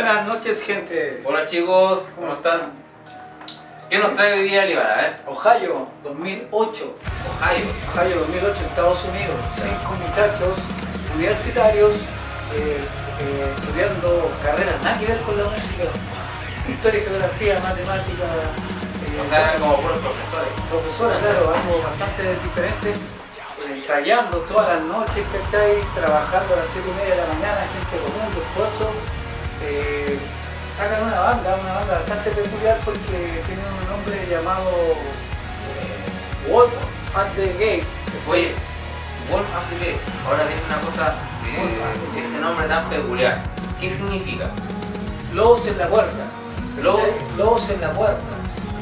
Buenas noches, gente. Hola chicos, ¿cómo están? ¿Qué nos trae hoy día Líbar? A ver. Ohio 2008. Ohio 2008, Estados Unidos. 5 muchachos universitarios estudiando carreras nada que ver con la música. Historia, geografía, matemática. O sea, como puros profesores. Profesores, claro, algo bastante diferente. Ensayando todas las noches, ¿cachai? Trabajando a las 7:30 de la mañana, gente común, de esfuerzo. Sacan una banda bastante peculiar porque tiene un nombre llamado Wolf at the Gate. Oye, Wolf at the Gate. Ahora dime una cosa, ese nombre tan peculiar, ¿qué significa? Lobos en la puerta. Lobos en la puerta.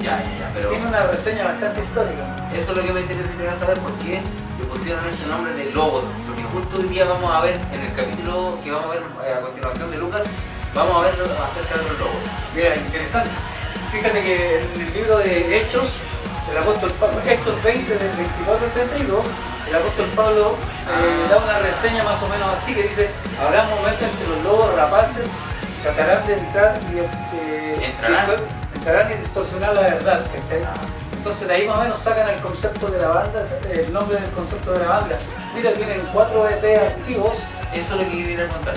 Ya, pero... Tiene una reseña bastante histórica. Eso es lo que me interesa saber, por qué le pusieron ese nombre de Lobos. Porque justo hoy día vamos a ver, en el capítulo que vamos a ver a continuación de Lucas, vamos a ver acerca de los lobos. Mira, interesante. Fíjate que en el libro de Hechos, el apóstol Pablo, Hechos 20 del 24 al 32, el apóstol Pablo da una reseña más o menos así, que dice: habrá un momento en que los lobos rapaces tratarán de entrar y distorsionar la verdad, ¿cachai? Entonces de ahí más o menos sacan el concepto de la banda, el nombre del concepto de la banda. Mira, tienen 4 EP activos. Eso es lo que quería contar.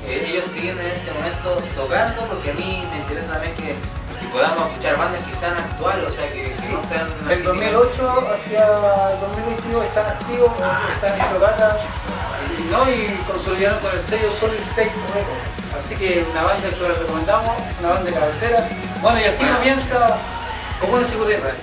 Ellos siguen en este momento tocando, porque a mí me interesa también que podamos escuchar bandas que sean actuales, o sea que no sean... Del 2008 hacia el 2022 están activos, están en tocata y consolidaron con el sello Solid State Records. Así que una banda que se la recomendamos, una banda de cabecera. Bueno, y así comienza Comunes y Curiosos.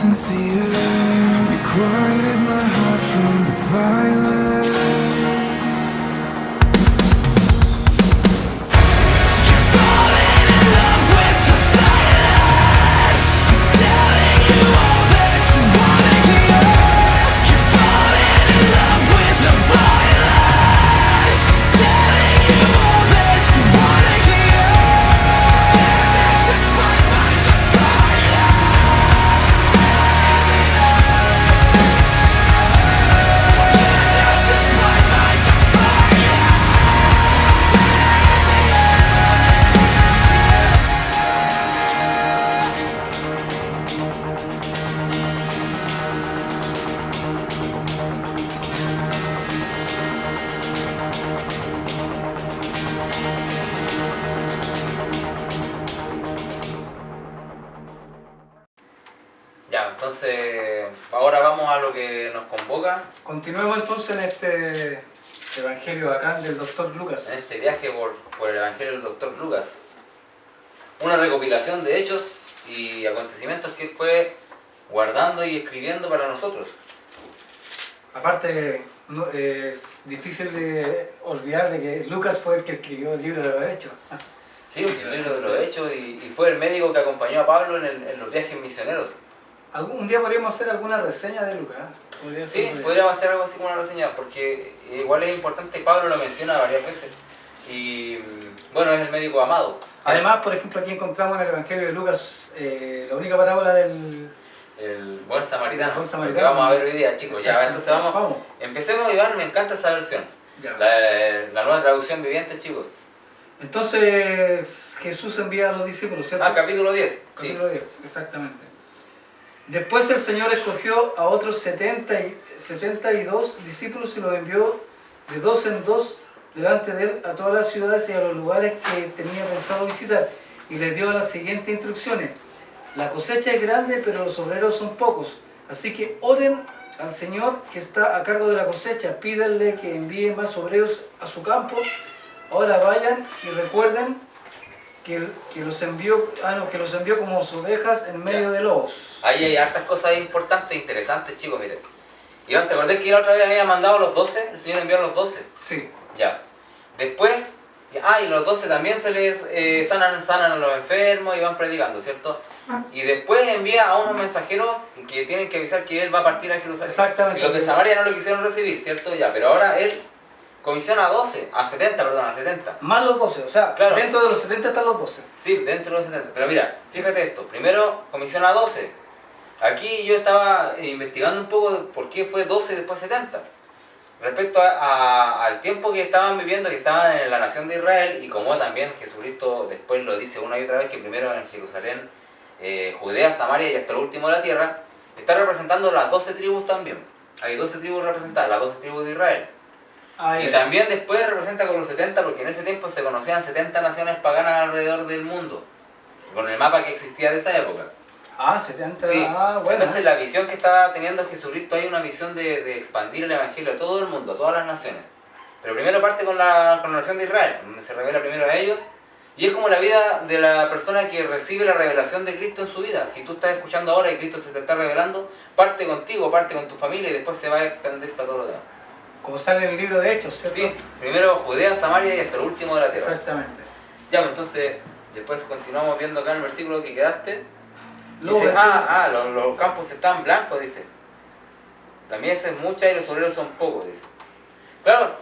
sincere. Quiet my heart from the violence. You're falling in love with the silence. It's telling you all that you wanna hear. You're falling in love with the violence. Telling you all that you wanna hear. Forgiveness is my mind on fire. Forgiveness is my mind on fire. Ya, entonces ahora vamos a lo que nos convoca Continuemos entonces en este evangelio bacán del doctor Lucas. en este viaje por el Evangelio del Dr. Lucas. Una recopilación de hechos y acontecimientos que él fue guardando y escribiendo para nosotros. Aparte, es difícil de olvidar de que Lucas fue el que escribió el libro de los Hechos. Sí, el libro de los hechos y fue el médico que acompañó a Pablo en los viajes misioneros. Un día podríamos hacer alguna reseña de Lucas. Podría Sí, ser- podríamos hacer algo así como una reseña, porque igual es importante, Pablo lo menciona varias veces. Y bueno, es el médico amado. Además, por ejemplo, aquí encontramos en el Evangelio de Lucas la única parábola del... El buen samaritano, El buen que samaritano. vamos a ver hoy día, chicos. Ya, Exacto. entonces vamos. Empecemos, Iván, me encanta esa versión. Ya. La nueva traducción viviente, chicos. Entonces Jesús envía a los discípulos, ¿cierto? Ah, capítulo 10. Sí. Capítulo 10, exactamente. Después el Señor escogió a otros 72 discípulos y los envió de dos en dos delante de él a todas las ciudades y a los lugares que tenía pensado visitar. Y les dio las siguientes instrucciones. La cosecha es grande, pero los obreros son pocos. Así que oren al Señor que está a cargo de la cosecha. Pídanle que envíe más obreros a su campo. Ahora vayan y recuerden que los envió como ovejas en medio de lobos. Ahí hay hartas cosas importantes e interesantes, chicos, miren. Iván, ¿te acordás que la otra vez había mandado a los 12? El Señor envió a los 12. Sí. Ya. Después, y los 12 también se les sanan a los enfermos y van predicando, ¿cierto? Y después envía a unos mensajeros que tienen que avisar que él va a partir a Jerusalén. Exactamente. Y los de Samaria no lo quisieron recibir, ¿cierto? Ya, pero ahora él comisiona a 70. Más los 12, o sea, Claro. dentro de los 70 están los 12. Sí, dentro de los 70. Pero mira, fíjate esto. Primero comisiona a 12. Aquí yo estaba investigando un poco de por qué fue 12 y después 70. Respecto al tiempo que estaban viviendo, que estaban en la nación de Israel, y como también Jesucristo después lo dice una y otra vez, que primero en Jerusalén, Judea, Samaria y hasta lo último de la tierra, está representando las 12 tribus también. Hay 12 tribus representadas, las 12 tribus de Israel. Y también después representa con los 70, porque en ese tiempo se conocían 70 naciones paganas alrededor del mundo, con el mapa que existía de esa época. 70. Sí. Bueno. Entonces la visión que está teniendo Jesucristo, hay una visión de expandir el Evangelio a todo el mundo, a todas las naciones. Pero primero parte con la nación de Israel, donde se revela primero a ellos. Y es como la vida de la persona que recibe la revelación de Cristo en su vida. Si tú estás escuchando ahora y Cristo se te está revelando, parte contigo, parte con tu familia y después se va a extender para todo lo demás. Como sale en el libro de Hechos, ¿cierto? Sí, primero Judea, Samaria y hasta lo último de la tierra. Exactamente. Ya, pues entonces, después continuamos viendo acá en el versículo que quedaste. Luego, Dice, los campos están blancos, dice. La mies es mucha y los obreros son pocos, dice. Claro,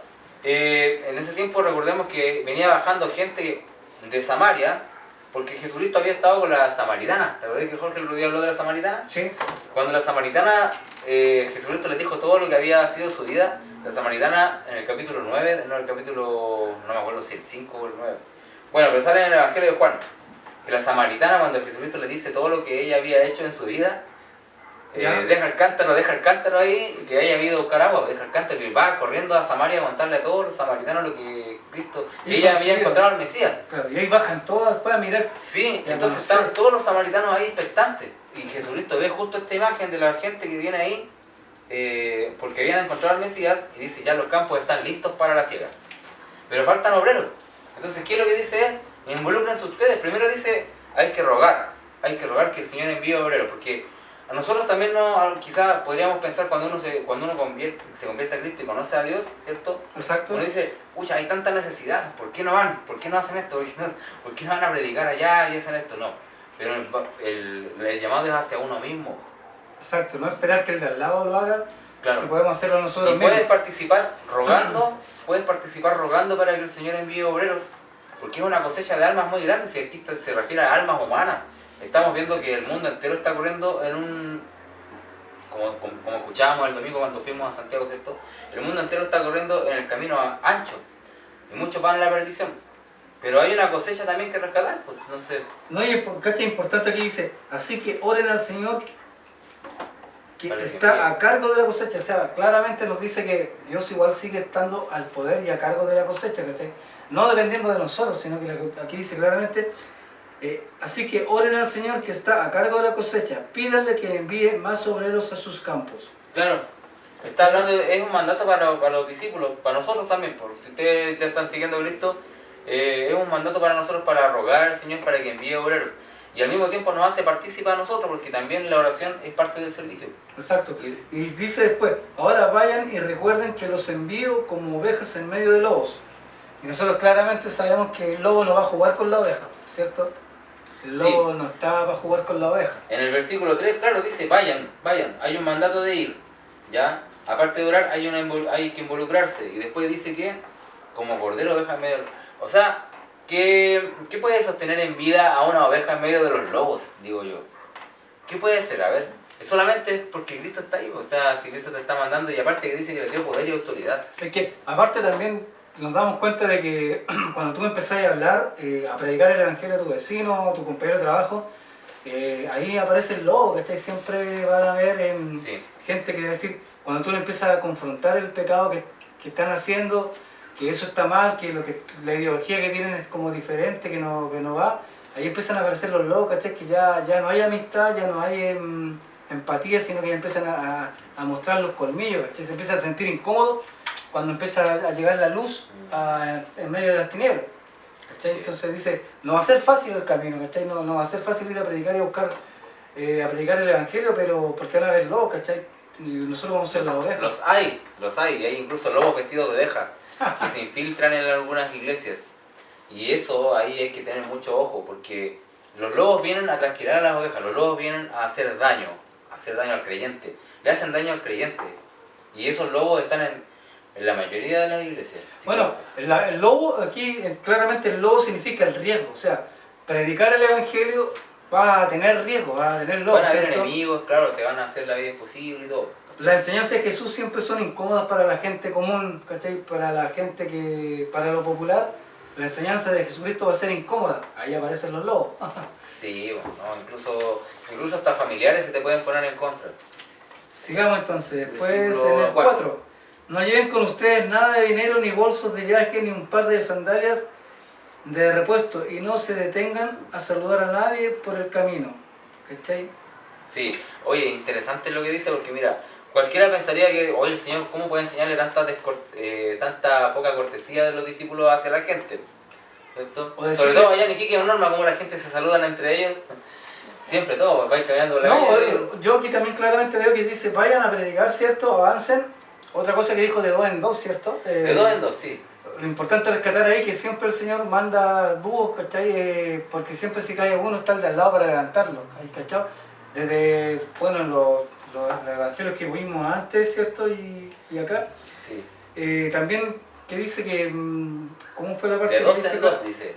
en ese tiempo recordemos que venía bajando gente de Samaria, porque Jesucristo había estado con la samaritana. ¿Te acuerdas que Jorge el otro día habló de la samaritana? Sí. Cuando la samaritana, Jesucristo les dijo todo lo que había sido su vida, la samaritana en el capítulo 9, no me acuerdo si el 5 o el 9. Bueno, pero sale en el Evangelio de Juan, que la samaritana cuando Jesucristo le dice todo lo que ella había hecho en su vida, deja el cántaro ahí, que haya habido buscar agua, deja el cántaro y va corriendo a Samaria a contarle a todos los samaritanos lo que Cristo, que ella había encontrado al Mesías. Claro, y ahí bajan todas después a mirar. Sí, Y a entonces conocer. están todos los samaritanos ahí expectantes. Y Jesucristo ve justo esta imagen de la gente que viene ahí, porque habían encontrado al Mesías, y dice, ya los campos están listos para la siega. Pero faltan obreros. Entonces, ¿qué es lo que dice él? Involúcrense ustedes. Primero dice, hay que rogar que el Señor envíe obreros, porque a nosotros también quizás podríamos pensar cuando uno se convierte a Cristo y conoce a Dios, ¿cierto? Exacto. Uno dice, pucha, hay tanta necesidad, ¿por qué no van? ¿Por qué no hacen esto? ¿Por qué no van a predicar allá y hacen esto? No, pero el llamado es hacia uno mismo. Exacto, no esperar que el de al lado lo haga, Claro. si podemos hacerlo nosotros Y puedes mismos. participar rogando para que el Señor envíe obreros, porque es una cosecha de almas muy grande, si aquí se refiere a almas humanas. Estamos viendo que el mundo entero está corriendo en un... Como escuchábamos el domingo cuando fuimos a Santiago, ¿cierto? El mundo entero está corriendo en el camino ancho, y muchos van a la perdición. Pero hay una cosecha también que rescatar, pues, no sé. No, y ¿cachai? Importante aquí dice, así que oren al Señor que Para que está envíe. a cargo de la cosecha. O sea, claramente nos dice que Dios igual sigue estando al poder y a cargo de la cosecha, ¿cachai? No dependiendo de nosotros, sino que aquí dice claramente, así que oren al Señor que está a cargo de la cosecha, pídanle que envíe más obreros a sus campos. Claro, está hablando, es un mandato para los discípulos, para nosotros también, por si ustedes ya están siguiendo a Cristo, es un mandato para nosotros para rogar al Señor para que envíe obreros. Y al mismo tiempo nos hace partícipe a nosotros, porque también la oración es parte del servicio. Exacto. Y dice después, ahora vayan y recuerden que los envío como ovejas en medio de lobos. Y nosotros claramente sabemos que el lobo no va a jugar con la oveja, ¿cierto? El lobo no está para jugar con la oveja. En el versículo 3, claro, dice, vayan, hay un mandato de ir, ¿ya? Aparte de orar, hay que involucrarse. Y después dice que, como cordero oveja en medio... O sea, ¿qué puede sostener en vida a una oveja en medio de los lobos, digo yo? ¿Qué puede ser? A ver, es solamente porque Cristo está ahí, o sea, si Cristo te está mandando, y aparte que dice que le dio poder y autoridad. Es que, aparte también nos damos cuenta de que cuando tú empezás a hablar, a predicar el evangelio a tu vecino, a tu compañero de trabajo, ahí aparece el lobo, ¿cachai? Siempre van a haber Sí. gente que decir, cuando tú le empiezas a confrontar el pecado que están haciendo, que eso está mal, que la ideología que tienen es como diferente, que no va, ahí empiezan a aparecer los lobos, ¿cachai? Que ya no hay amistad, ya no hay empatía, sino que ya empiezan a mostrar los colmillos, ¿cachai? Se empieza a sentir incómodo cuando empieza a llegar la luz en medio de las tinieblas, ¿cachai? Sí. Entonces dice, no va a ser fácil el camino, ¿cachai? No va a ser fácil ir a predicar y a buscar, a predicar el evangelio, pero porque van a haber lobos, ¿cachai? Y nosotros vamos a ser las ovejas. Los hay, y hay incluso lobos vestidos de ovejas que se infiltran en algunas iglesias. Y eso ahí hay que tener mucho ojo, porque los lobos vienen a trasquilar a las ovejas, los lobos vienen a hacer daño al creyente, le hacen daño al creyente. Y esos lobos están en la mayoría de las iglesias. Así Bueno, que, el lobo, aquí claramente el lobo significa el riesgo, o sea, predicar el evangelio va a tener riesgo, va a tener lobos, van a haber ¿cierto? enemigos, claro, te van a hacer la vida imposible y todo. Las enseñanzas de Jesús siempre son incómodas para la gente común, ¿cachai? Para la gente para lo popular, la enseñanza de Jesucristo va a ser incómoda, ahí aparecen los lobos. Sí, bueno, no, incluso hasta familiares se te pueden poner en contra. Sigamos entonces, después Versículo en el 4. 4. No lleven con ustedes nada de dinero, ni bolsos de viaje, ni un par de sandalias de repuesto, y no se detengan a saludar a nadie por el camino, ¿cachai? Sí, oye, interesante lo que dice, porque mira, cualquiera pensaría que, oye, el Señor, ¿cómo puede enseñarle tanta poca cortesía de los discípulos hacia la gente? ¿Cierto? O decirle- Sobre todo allá en Iquique, en Norma, como la gente se saludan entre ellos, siempre todos, vais caminando por la No, calle. yo aquí también claramente veo que dice, vayan a predicar, ¿cierto? Avancen. Otra cosa que dijo de 2 en 2, ¿cierto? De dos en dos, sí. Lo importante es rescatar ahí que siempre el Señor manda dúos, ¿cachai? Porque siempre si cae uno está el de al lado para levantarlo, ¿cachai? Desde, bueno, los evangelios que vimos antes, ¿cierto? Y acá. Sí. También que dice que, ¿cómo fue la parte De que dos dice en acá? dos, dice.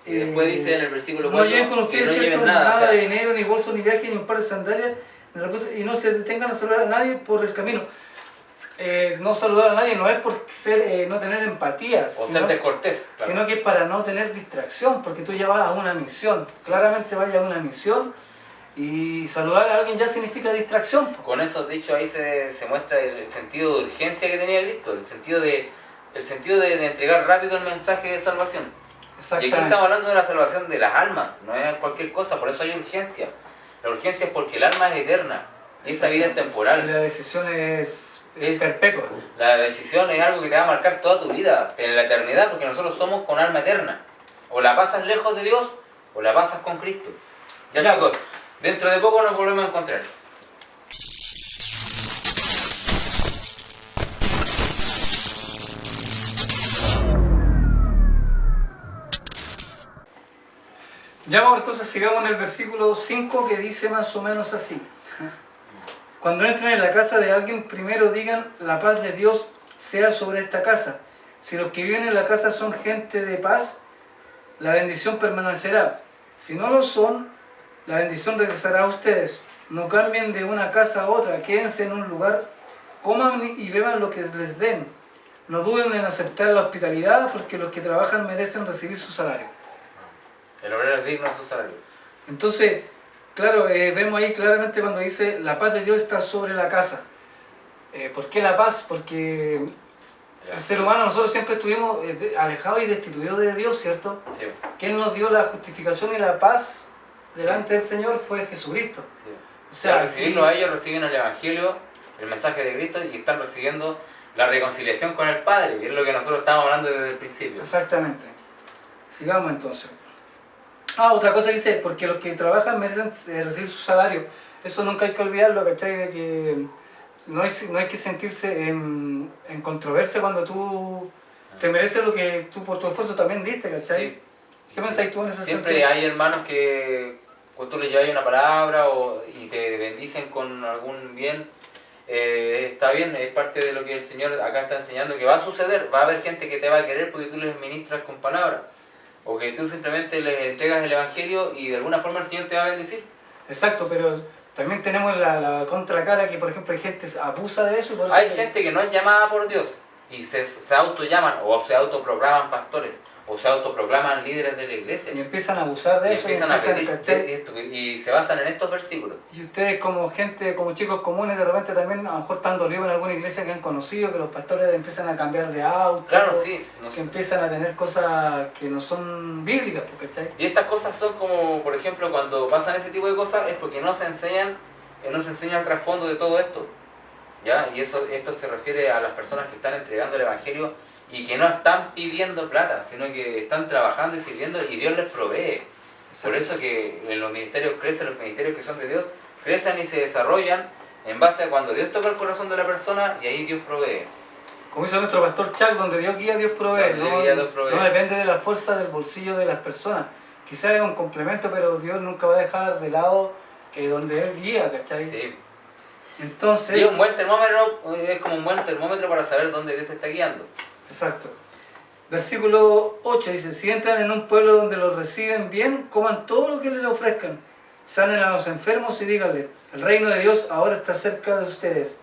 Y después dice en el versículo No 4 lleven con que ustedes, no ¿cierto? lleven Nada, nada, o sea, de dinero, ni bolso, ni viaje, ni un par de sandalias, ni repuesto, y no se detengan a saludar a nadie por el camino. No saludar a nadie no es por ser, no tener empatía, o ser descortés. Claro. sino que es para no tener distracción, porque tú ya vas a una misión, Sí. claramente vas a una misión, y saludar a alguien ya significa distracción. Con eso dicho ahí se muestra el sentido de urgencia que tenía Cristo, el sentido de entregar rápido el mensaje de salvación. Y aquí Exactamente. estamos hablando de la salvación de las almas, no es cualquier cosa, por eso hay urgencia. La urgencia es porque el alma es eterna y esta vida es Y temporal. la decisión es perpetua. La decisión es algo que te va a marcar toda tu vida, en la eternidad, porque nosotros somos con alma eterna. O la pasas lejos de Dios o la pasas con Cristo. Ya Ya. chicos, dentro de poco nos volvemos a encontrar. Ya vamos, entonces sigamos en el versículo 5 que dice más o menos así. Cuando entren en la casa de alguien, primero digan, la paz de Dios sea sobre esta casa. Si los que viven en la casa son gente de paz, la bendición permanecerá. Si no lo son, la bendición regresará a ustedes. No cambien de una casa a otra, quédense en un lugar, coman y beban lo que les den. No duden en aceptar la hospitalidad, porque los que trabajan merecen recibir su salario. El obrero es digno de su salario. Entonces, claro, vemos ahí claramente cuando dice la paz de Dios está sobre la casa. ¿Por qué la paz? Porque el ser humano, nosotros siempre estuvimos alejados y destituidos de Dios, ¿cierto? Sí, Quien nos dio la justificación y la paz delante del Señor fue Jesucristo. sí. O sea, Al recibirlo a ellos, reciben el Evangelio, el mensaje de Cristo y están recibiendo la reconciliación con el Padre, que es lo que nosotros estábamos hablando desde el principio. exactamente. Sigamos entonces. Otra cosa dice, porque los que trabajan merecen recibir su salario. Eso nunca hay que olvidarlo, ¿cachai? De que no hay que sentirse en controversia cuando tú te mereces lo que tú por tu esfuerzo también diste, ¿cachai? Sí. ¿Qué pensáis tú en ese Siempre sentido? hay hermanos que cuando tú les llevas una palabra y te bendicen con algún bien, está bien, es parte de lo que el Señor acá está enseñando, que va a suceder, va a haber gente que te va a querer porque tú les ministras con palabras, o que tú simplemente les entregas el Evangelio y de alguna forma el Señor te va a bendecir. Exacto, pero también tenemos la contracara que, por ejemplo, hay gente que abusa de eso. Y por eso Hay gente que no es llamada por Dios y se autollaman o se autoproclaman pastores o se autoproclaman líderes de la iglesia. Y empiezan a abusar de Y eso. empiezan a pedir ¿cachai? esto, y se basan en estos versículos. Y ustedes como gente, como chicos comunes, de repente también a lo mejor están dolidos en alguna iglesia que han conocido, que los pastores empiezan a cambiar de auto, Claro, sí. que empiezan a tener cosas que no son bíblicas, ¿cachai? Y estas cosas son como, por ejemplo, cuando pasan ese tipo de cosas es porque no se enseña el trasfondo de todo esto. ¿Ya? Y esto se refiere a las personas que están entregando el Evangelio y que no están pidiendo plata, sino que están trabajando y sirviendo y Dios les provee. Por eso que en los ministerios crecen, los ministerios que son de Dios crecen y se desarrollan en base a cuando Dios toca el corazón de la persona y ahí Dios provee. Como dice nuestro pastor Chuck, donde Dios guía, Dios provee. Donde Dios guía, Dios provee. No depende de la fuerza del bolsillo de las personas. Quizás es un complemento, pero Dios nunca va a dejar de lado donde Él guía, ¿cachai? Sí. Entonces... Y es un buen termómetro, es como un buen termómetro para saber dónde Dios te está guiando. Exacto. Versículo 8 dice, si entran en un pueblo donde los reciben bien, coman todo lo que les ofrezcan. Sanen a los enfermos y díganle, el reino de Dios ahora está cerca de ustedes.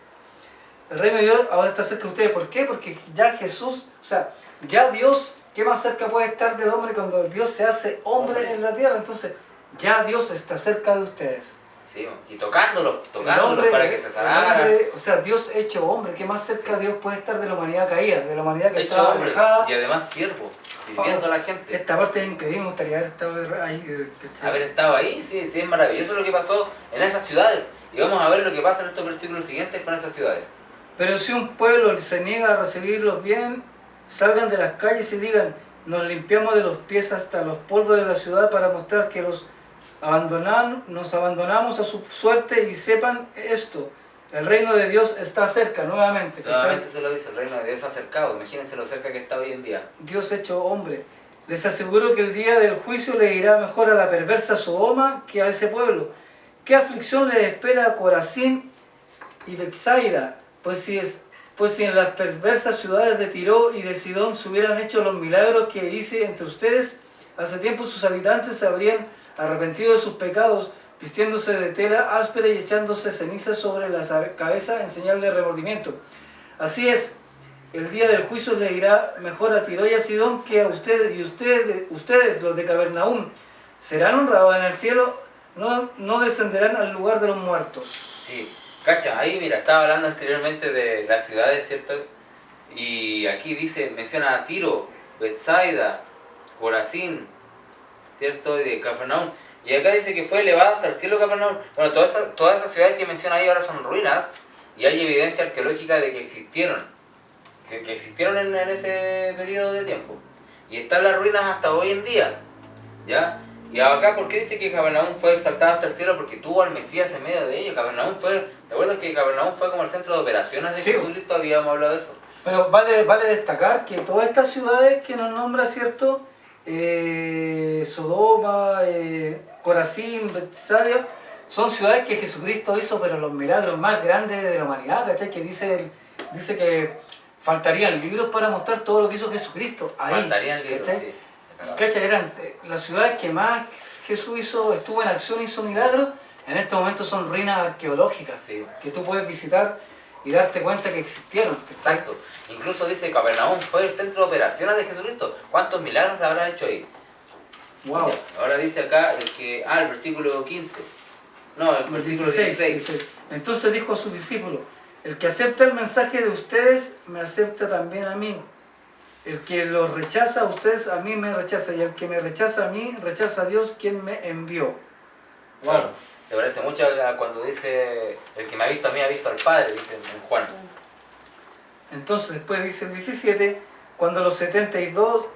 El reino de Dios ahora está cerca de ustedes. ¿Por qué? Porque ya Jesús, o sea, ya Dios, ¿qué más cerca puede estar del hombre cuando Dios se hace hombre en la tierra? Entonces, ya Dios está cerca de ustedes. Sí, y tocándolos El hombre, para que se el sanaran. hombre, o sea, Dios hecho hombre, ¿qué más cerca Dios puede estar de la humanidad caída? De la humanidad que Hecho está hombre alejada. y además siervo, sirviendo a la gente. Esta parte es increíble, me gustaría haber estado ahí. ¿cachai? Haber estado ahí, sí, es maravilloso lo que pasó en esas ciudades. Y vamos a ver lo que pasa en estos versículos siguientes con esas ciudades. Pero si un pueblo se niega a recibirlos bien, salgan de las calles y digan, nos limpiamos de los pies hasta los polvos de la ciudad para mostrar que nos abandonamos a su suerte y sepan esto, el reino de Dios está cerca, nuevamente. Nuevamente se lo dice, el reino de Dios se ha acercado. Imagínense lo cerca que está hoy en día. Dios hecho hombre. Les aseguro que el día del juicio le irá mejor a la perversa Sodoma que a ese pueblo. ¿Qué aflicción les espera a Corazín y Betsaida? Pues si en las perversas ciudades de Tiro y de Sidón se hubieran hecho los milagros que hice entre ustedes, hace tiempo sus habitantes se habrían arrepentido de sus pecados, vistiéndose de tela áspera y echándose cenizas sobre la cabeza en señal de remordimiento. Así es, el día del juicio le irá mejor a Tiro y a Sidón que a ustedes, y ustedes, los de Capernaum, serán honrados en el cielo, no descenderán al lugar de los muertos. Sí, cacha, ahí mira, estaba hablando anteriormente de las ciudades, ¿cierto? Y aquí menciona a Tiro, Betsaida, Corazín, ¿cierto? Y de Capernaum. Y acá dice que fue elevada hasta el cielo Capernaum. Bueno, todas esas ciudades que menciona ahí ahora son ruinas y hay evidencia arqueológica de que existieron. Que existieron en ese periodo de tiempo. Y están las ruinas hasta hoy en día. ¿Ya? Y acá, ¿por qué dice que Capernaum fue exaltada hasta el cielo? Porque tuvo al Mesías en medio de ello. ¿Te acuerdas que Capernaum fue como el centro de operaciones de Sí. Jesucristo? Habíamos hablado de eso. Pero vale destacar que todas estas ciudades que nos nombra, ¿cierto? Sodoma, Corazín, Betsaida, son ciudades que Jesucristo hizo, pero los milagros más grandes de la humanidad, ¿cachai? Que dice que faltarían libros para mostrar todo lo que hizo Jesucristo ahí. Faltarían libros, ¿cachai? sí. Y ¿cachai? Eran las ciudades que más Jesús estuvo en acción, hizo milagros, en este momento son ruinas arqueológicas, Sí. que tú puedes visitar y darte cuenta que existieron. ¿cachai? Exacto. Incluso dice que Capernaum fue el centro de operaciones de Jesucristo. ¿Cuántos milagros se habrá hecho ahí? Wow. Ya, ahora dice acá el versículo 15. No, el versículo 16. dice, entonces dijo a sus discípulos, el que acepta el mensaje de ustedes, me acepta también a mí. El que los rechaza a ustedes, a mí me rechaza. Y el que me rechaza a mí, rechaza a Dios, quien me envió. Claro. Te parece mucho a cuando dice, el que me ha visto a mí ha visto al Padre, dice en Juan. Entonces después dice el 17, cuando los 72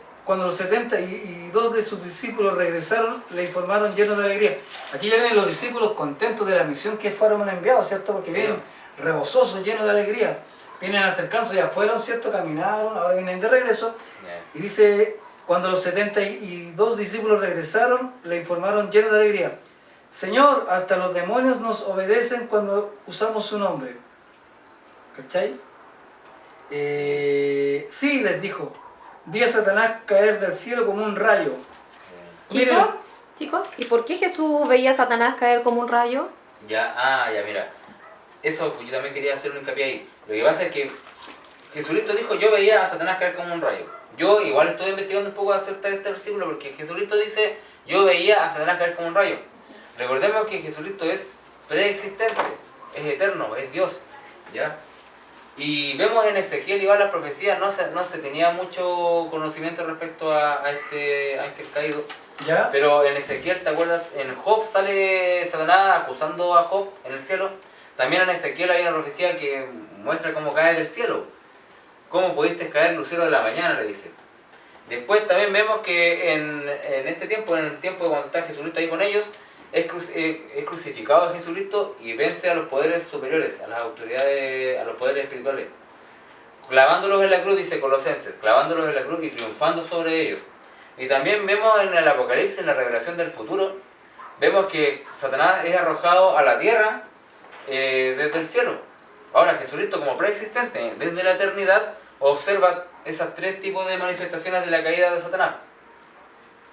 de sus discípulos regresaron, le informaron llenos de alegría. Aquí ya vienen los discípulos contentos de la misión que fueron enviados, ¿cierto? Porque Sí. vienen rebozosos, llenos de alegría. Vienen acercándose, ya fueron, ¿cierto? Caminaron, ahora vienen de regreso. Y dice, cuando los 72 discípulos regresaron, le informaron llenos de alegría. Señor, hasta los demonios nos obedecen cuando usamos su nombre. ¿Cachai? Sí, les dijo, vi a Satanás caer del cielo como un rayo. Miren, Chicos, ¿y por qué Jesús veía a Satanás caer como un rayo? Ya, mira. Eso pues, yo también quería hacer un hincapié ahí. Lo que pasa es que Jesucristo dijo, yo veía a Satanás caer como un rayo. Yo igual estoy investigando un poco acerca de este versículo porque Jesucristo dice, yo veía a Satanás caer como un rayo. Recordemos que Jesucristo es preexistente, es eterno, es Dios. ¿Ya? Y vemos en Ezequiel y las profecías, no se tenía mucho conocimiento respecto a este ángel caído. ¿ya? Pero en Ezequiel, ¿te acuerdas? En Job sale Satanás acusando a Job en el cielo. También en Ezequiel hay una profecía que muestra cómo cae del cielo. ¿Cómo pudiste caer, lucero de la mañana? Le dice. Después también vemos que en este tiempo, en el tiempo de cuando está Jesucristo ahí con ellos, es crucificado a Jesucristo y vence a los poderes superiores, a las autoridades, a los poderes espirituales. Clavándolos en la cruz, dice Colosenses, clavándolos en la cruz y triunfando sobre ellos. Y también vemos en el Apocalipsis, en la revelación del futuro, vemos que Satanás es arrojado a la tierra desde el cielo. Ahora Jesucristo como preexistente, desde la eternidad, observa esas tres tipos de manifestaciones de la caída de Satanás.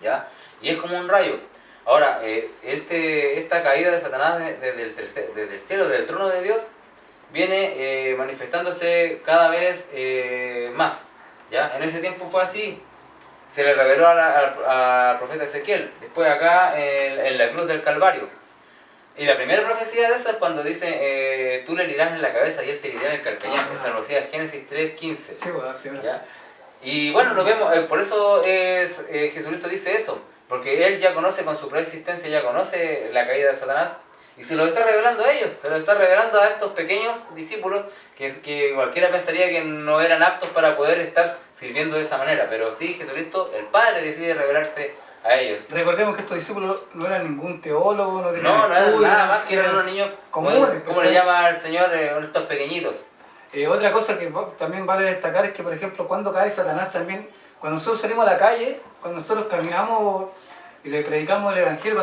¿Ya? Y es como un rayo. Ahora, esta caída de Satanás desde el cielo, desde el trono de Dios, viene manifestándose cada vez más. ¿Ya? En ese tiempo fue así. Se le reveló al profeta Ezequiel. Después acá en la cruz del Calvario. Y la primera profecía de eso es cuando dice, tú le herirás en la cabeza y él te herirá en el calcañar. Esa profecía de Génesis 3:15. Sí, bueno, primero. ¿Ya? Y bueno, lo vemos, por eso Jesucristo dice eso. Porque él ya conoce con su preexistencia, ya conoce la caída de Satanás. Y se lo está revelando a ellos, se lo está revelando a estos pequeños discípulos que cualquiera pensaría que no eran aptos para poder estar sirviendo de esa manera. Pero sí, Jesucristo, el Padre, decide revelarse a ellos. Recordemos que estos discípulos no eran ningún teólogo, no tenían No eran estudio, nada más que eran unos niños comunes. ¿cómo le llama al Señor? Estos pequeñitos. Otra cosa que también vale destacar es que, por ejemplo, cuando cae Satanás también, cuando nosotros salimos a la calle, cuando nosotros caminamos y le predicamos el Evangelio,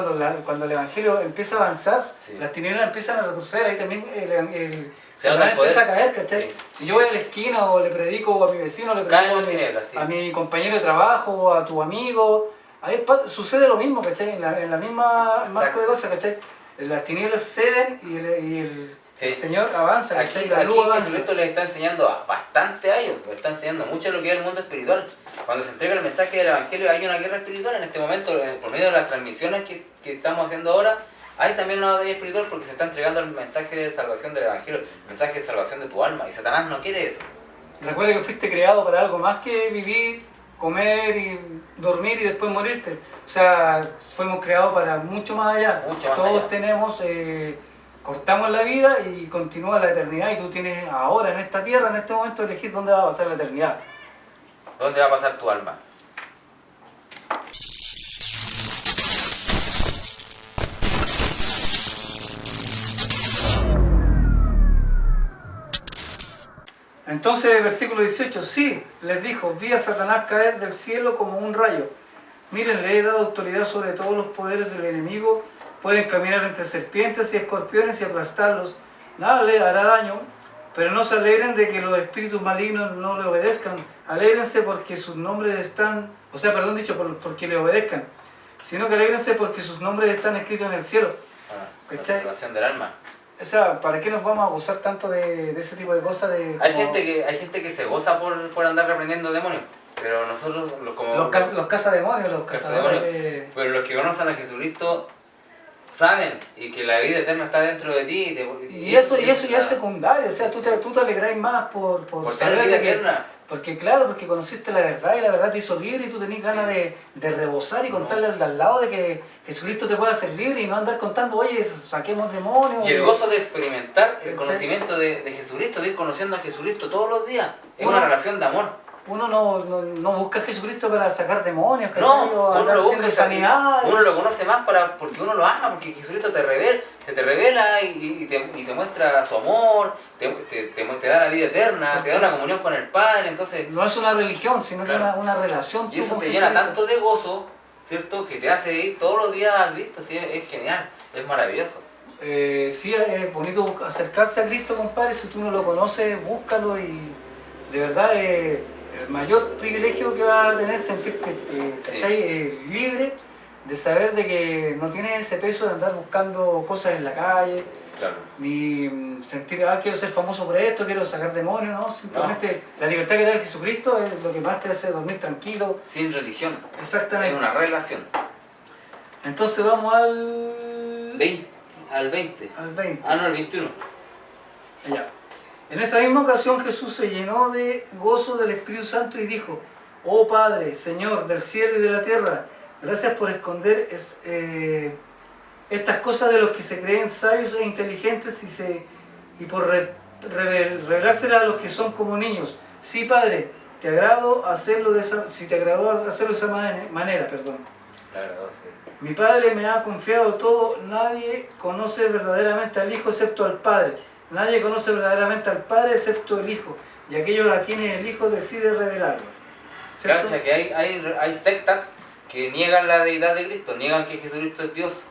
cuando el Evangelio empieza a avanzar, Sí. las tinieblas empiezan a retroceder, ahí también Se nota Satanás el poder. empieza a caer, ¿cachai? Sí. Si yo voy a la esquina o le predico a mi vecino, le Caen predico las tinieblas, sí. a mi compañero de trabajo, a tu amigo, ahí sucede lo mismo, ¿cachai? En la misma marco Exacto. de cosas, ¿cachai? Las tinieblas ceden y Sí. el Señor avanza, Aquí, ¿cachai? La luz avanza. Jesucristo les está enseñando bastante a ellos, les está enseñando mucho de lo que es el mundo espiritual. Cuando se entrega el mensaje del Evangelio hay una guerra espiritual en este momento, por medio de las transmisiones que estamos haciendo ahora, hay también una batalla espiritual porque se está entregando el mensaje de salvación del Evangelio, el mensaje de salvación de tu alma, y Satanás no quiere eso. Recuerda que fuiste creado para algo más que vivir, comer y dormir y después morirte. O sea, fuimos creados para mucho más allá. Mucho más Todos allá. tenemos, cortamos la vida y continúa la eternidad, y tú tienes ahora en esta tierra, en este momento, elegir dónde va a pasar la eternidad. ¿Dónde va a pasar tu alma? Entonces, versículo 18, sí, les dijo, vi a Satanás caer del cielo como un rayo. Miren, le he dado autoridad sobre todos los poderes del enemigo, pueden caminar entre serpientes y escorpiones y aplastarlos, nada les hará daño, pero no se alegren de que los espíritus malignos no le obedezcan, alégrense porque sus nombres están, porque le obedezcan, sino que alégrense porque sus nombres están escritos en el cielo. La ¿Cachai? salvación del alma. O sea, ¿para qué nos vamos a gozar tanto de ese tipo de cosas? Hay gente que se goza por andar reprendiendo demonios, pero nosotros como Los cazademonios, los cazademonios, cazadores de... pero los que conocen a Jesucristo saben y que la vida eterna está dentro de ti. Y eso ya es secundario, o sea, tú te alegráis más por por saber tener vida de que... eterna. Porque claro, porque conociste la verdad y la verdad te hizo libre y tú tenés ganas de rebosar y contarle al de al lado de que Jesucristo te puede hacer libre y no andar contando, oye, saquemos demonios. Y el gozo de experimentar el ¿cachai? conocimiento de Jesucristo, de ir conociendo a Jesucristo todos los días, es Uno- una relación de amor. Uno no busca a Jesucristo para sacar demonios, ¿cachai? No, O uno andar lo haciendo busca, sanidades. uno lo conoce más porque uno lo ama, porque Jesucristo te revela y te muestra su amor, te da la vida eterna, te da una comunión con el Padre, entonces No es una religión, sino que Claro. una relación. y tú eso con te llena Jesucristo. tanto de gozo, ¿cierto? Que te hace ir todos los días a Cristo, ¿sí? Es genial, es maravilloso. Sí, es bonito acercarse a Cristo, compadre. Si tú no lo conoces, búscalo y de verdad el mayor privilegio que vas a tener es sentirte Sí. ¿cachai? Libre de saber de que no tienes ese peso de andar buscando cosas en la calle, Claro. ni sentir, quiero ser famoso por esto, quiero sacar demonios, ¿no? Simplemente la libertad que da Jesucristo es lo que más te hace dormir tranquilo. Sin religión, Exactamente. es una relación. Entonces vamos al 20, al 20. al 20. Ah, no, al 21. Ya. En esa misma ocasión Jesús se llenó de gozo del Espíritu Santo y dijo, oh Padre, Señor del cielo y de la tierra, gracias por esconder estas cosas de los que se creen sabios e inteligentes y por revelárselas a los que son como niños. Sí, Padre, te agradó hacerlo de esa manera, perdón. La verdad, sí. Mi Padre me ha confiado todo, nadie conoce verdaderamente al Hijo excepto al Padre. Nadie conoce verdaderamente al Padre excepto el Hijo, y aquellos a quienes el Hijo decide revelarlo. ¿Cierto? Cacha, que hay sectas que niegan la deidad de Cristo, niegan que Jesucristo es Dios,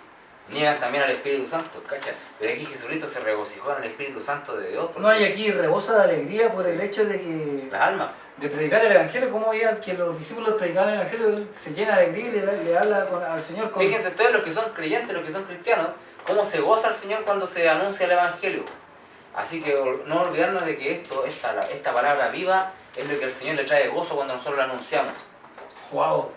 niegan también al Espíritu Santo, cacha. Pero aquí Jesucristo se regocijó en el Espíritu Santo de Dios. No hay aquí rebosa de alegría por el hecho de que Las almas. de predicar el Evangelio, como veía que los discípulos predicaban el Evangelio, él se llena de alegría y le habla al Señor con... Fíjense ustedes los que son creyentes, los que son cristianos, cómo se goza el Señor cuando se anuncia el Evangelio. Así que no olvidarnos de que esta palabra viva es lo que el Señor le trae gozo cuando nosotros la anunciamos. Wow.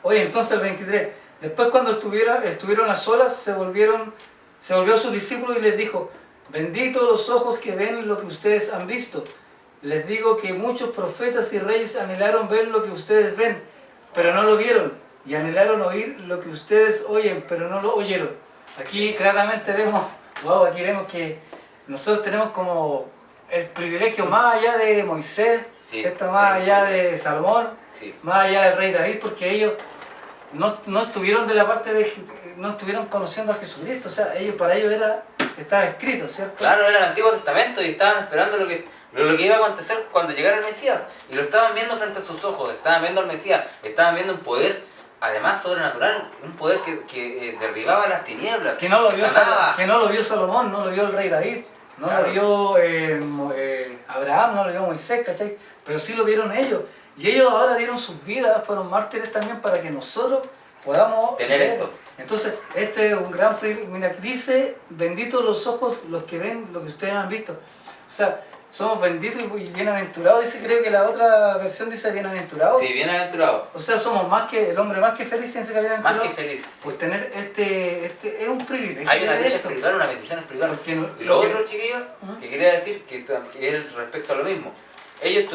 Oye, entonces el 23. Después cuando estuvieron a solas, se volvió a sus discípulos y les dijo, benditos los ojos que ven lo que ustedes han visto. Les digo que muchos profetas y reyes anhelaron ver lo que ustedes ven, pero no lo vieron. Y anhelaron oír lo que ustedes oyen, pero no lo oyeron. Aquí claramente vemos, aquí vemos que nosotros tenemos como el privilegio más allá de Moisés, Sí. ¿cierto? Más allá de Salomón, Sí. más allá del rey David, porque ellos no estuvieron de la parte de, no estuvieron conociendo a Jesucristo, o sea, para ellos estaba escrito, ¿cierto? Claro, era el Antiguo Testamento y estaban esperando lo que iba a acontecer cuando llegara el Mesías. Y lo estaban viendo frente a sus ojos, estaban viendo al Mesías, estaban viendo un poder, además sobrenatural, un poder que derribaba las tinieblas, Que no lo vio sanaba. que no lo vio Salomón, no lo vio el rey David, no Claro. lo vio Abraham, no lo vio Moisés, ¿cachai? Pero sí lo vieron ellos. Y ellos ahora dieron sus vidas, fueron mártires también para que nosotros podamos Tener ver. esto. Entonces, este es un gran privilegio. Mira, aquí dice, benditos los ojos los que ven lo que ustedes han visto. O sea, somos benditos y bienaventurados. Dice, creo que la otra versión dice bienaventurados. Sí, bienaventurado, O sea, somos el hombre más que feliz significa bienaventurado. más que feliz. Sí. Por tener es un privilegio. Hay una tener dicha esto. espiritual, una bendición espiritual. Porque Y lo que- otro, chiquillos, Ujú. que quería decir, que es respecto a lo mismo. Ellos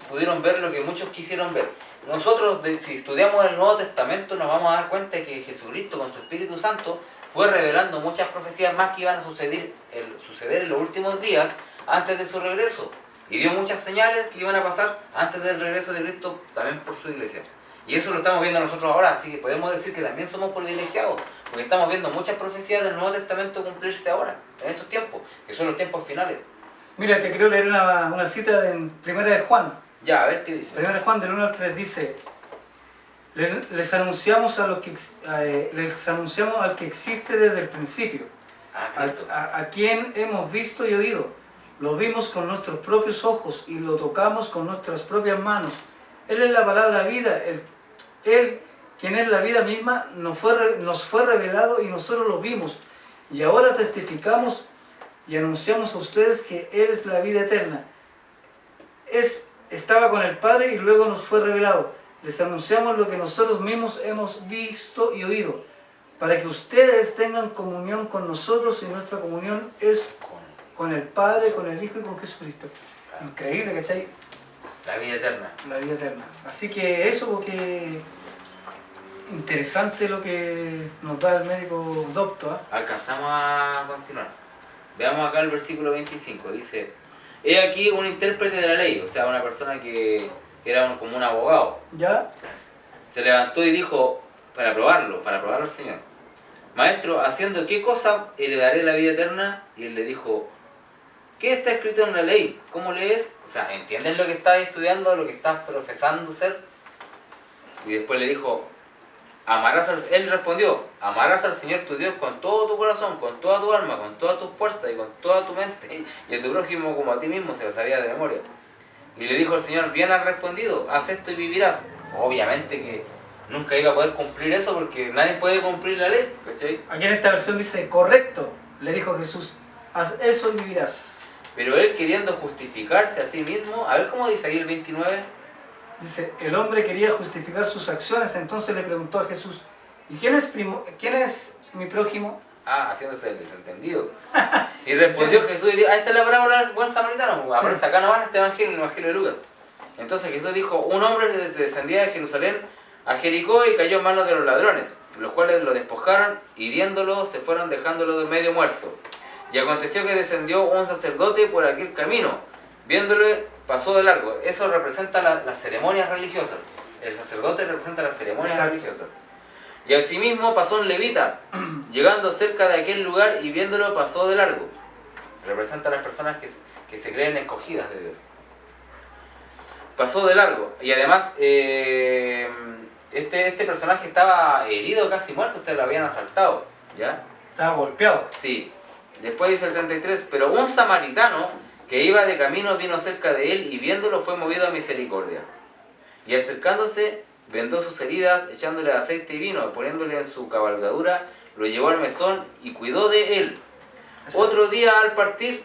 pudieron ver lo que muchos quisieron ver. Nosotros, si estudiamos el Nuevo Testamento, nos vamos a dar cuenta de que Jesucristo con su Espíritu Santo fue revelando muchas profecías más que iban a suceder en los últimos días antes de su regreso. Y dio muchas señales que iban a pasar antes del regreso de Cristo también por su iglesia. Y eso lo estamos viendo nosotros ahora, así que podemos decir que también somos privilegiados, porque estamos viendo muchas profecías del Nuevo Testamento cumplirse ahora, en estos tiempos, que son los tiempos finales. Mira, te quiero leer una cita en Primera de Juan. Ya, a ver qué dice. Primera de Juan del 1 al 3 dice, Les anunciamos les anunciamos al que existe desde el principio, Cristo. a quien hemos visto y oído. Lo vimos con nuestros propios ojos y lo tocamos con nuestras propias manos. Él es la palabra vida, Él, quien es la vida misma, nos fue revelado y nosotros lo vimos. Y ahora testificamos y anunciamos a ustedes que Él es la vida eterna. Estaba con el Padre y luego nos fue revelado. Les anunciamos lo que nosotros mismos hemos visto y oído, para que ustedes tengan comunión con nosotros, y nuestra comunión es con el Padre, con el Hijo y con Jesucristo. Increíble, ¿cachai? La vida eterna. La vida eterna. Así que eso, porque interesante lo que nos da el médico doctor. Alcanzamos a continuar. Veamos acá el versículo 25. Dice: he aquí un intérprete de la ley, o sea, una persona que era como un abogado. ¿Ya? Se levantó y dijo, para probarlo al Señor: Maestro, ¿haciendo qué cosa heredaré la vida eterna? Y él le dijo: ¿qué está escrito en la ley? ¿Cómo lees? O sea, ¿entiendes lo que estás estudiando, lo que estás profesando ser? Y después le dijo, él respondió: amarás al Señor tu Dios con todo tu corazón, con toda tu alma, con toda tu fuerza y con toda tu mente, y a tu prójimo como a ti mismo. Se lo sabía de memoria. Y le dijo el Señor: bien has respondido, haz esto y vivirás. Obviamente que nunca iba a poder cumplir eso, porque nadie puede cumplir la ley, ¿cachai? Aquí en esta versión dice, correcto, le dijo Jesús, haz eso y vivirás. Pero él, queriendo justificarse a sí mismo, a ver cómo dice ahí el 29. Dice, el hombre quería justificar sus acciones, entonces le preguntó a Jesús, ¿y quién es mi prójimo? Haciéndose el desentendido. Y respondió Jesús y dijo, esta es la parábola del buen samaritano. Aparece acá nomás en este evangelio, en el evangelio de Lucas. Entonces Jesús dijo, un hombre descendía de Jerusalén a Jericó y cayó en manos de los ladrones, los cuales lo despojaron, hiriéndolo, se fueron dejándolo de medio muerto. Y aconteció que descendió un sacerdote por aquel camino, viéndole, pasó de largo. Eso representa las ceremonias religiosas. El sacerdote representa las ceremonias religiosas. Y asimismo pasó un levita, llegando cerca de aquel lugar y viéndolo pasó de largo. Representa a las personas que se creen escogidas de Dios. Pasó de largo. Y además, este personaje estaba herido, casi muerto, se lo habían asaltado. ¿Ya? Estaba golpeado. Sí. Después dice el 33, pero un samaritano que iba de camino vino cerca de él y viéndolo fue movido a misericordia. Y acercándose, vendó sus heridas, echándole aceite y vino, poniéndole en su cabalgadura, lo llevó al mesón y cuidó de él. Otro día al partir,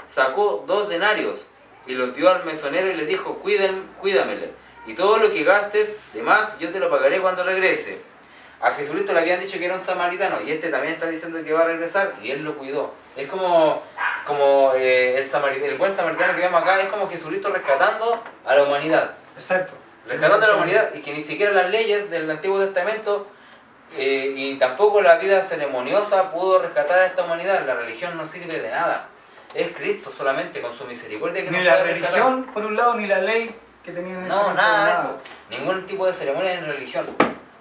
sacó 2 denarios y los dio al mesonero y le dijo, cuídamele, y todo lo que gastes de más yo te lo pagaré cuando regrese. A Jesucristo le habían dicho que era un samaritano y este también está diciendo que va a regresar y él lo cuidó. Es como el buen samaritano que vemos acá, es como Jesucristo rescatando a la humanidad. Exacto. Rescatando a la humanidad, y que ni siquiera las leyes del Antiguo Testamento y tampoco la vida ceremoniosa pudo rescatar a esta humanidad. La religión no sirve de nada. Es Cristo solamente con su misericordia que Ni nos la puede religión, rescatar. por un lado, ni la ley que tenían en ese No, momento, nada de eso. Ningún tipo de ceremonia en religión.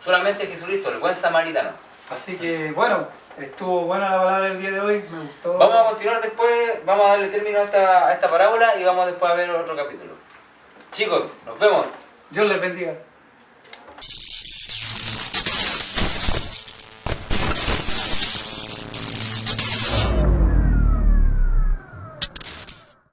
Solamente Jesucristo, el buen samaritano. Así que, bueno, estuvo buena la palabra del día de hoy, me gustó. Vamos a continuar después, vamos a darle término a esta parábola y vamos después a ver otro capítulo. Chicos, nos vemos. Dios les bendiga.